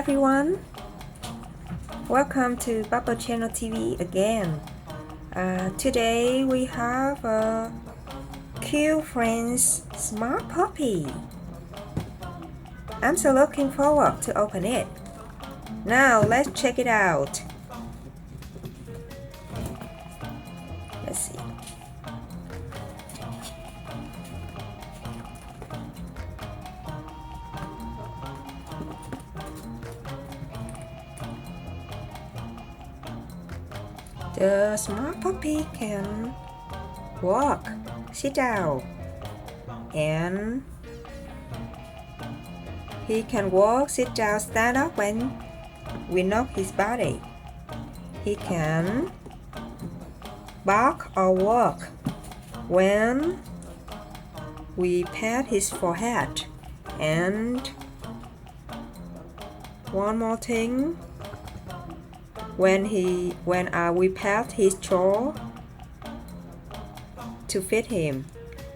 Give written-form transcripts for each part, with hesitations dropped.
everyone, welcome to Bapbo Channel TV again. Today we have a cute friend's smart puppy. I'm so looking forward to open it. Now let's check it out. Let's see. The smart puppy can walk, sit down, and he can walk, sit down, stand up when we knock his body. He can bark or walk when we pat his forehead. And one more thing, when we pat his jaw to feed him.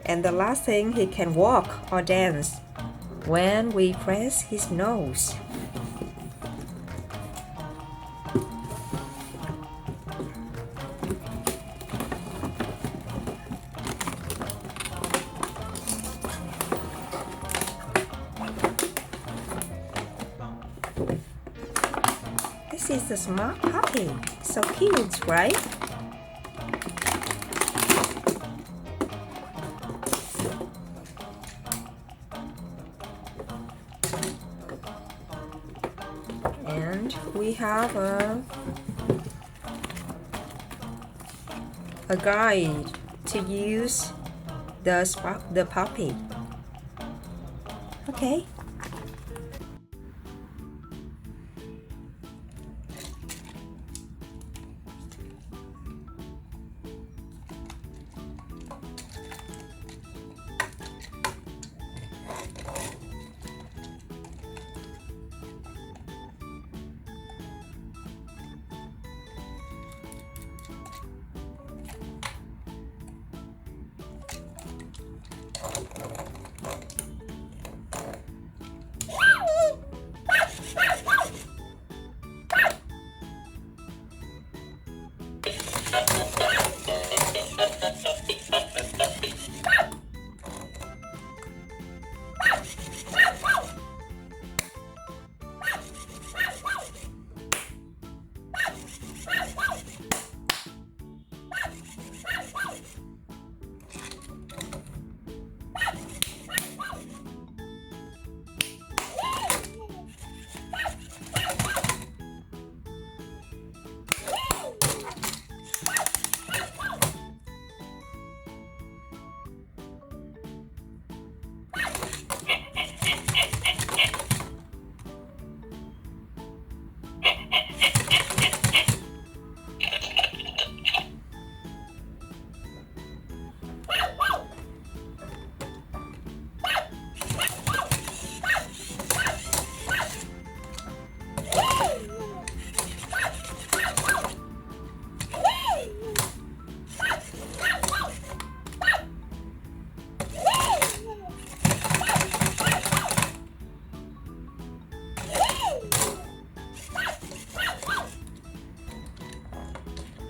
And the last thing, he can walk or dance when we press his nose. This is the smart puppy. So cute, right? And we have a guide to use the puppy. Okay.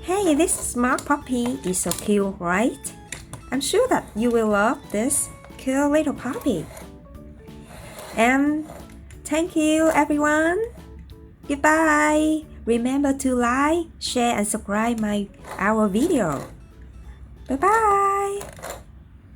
Hey, this smart puppy is so cute, right? I'm sure that you will love this cute little puppy. And thank you everyone. Goodbye. Remember to like, share and subscribe our video. Bye bye.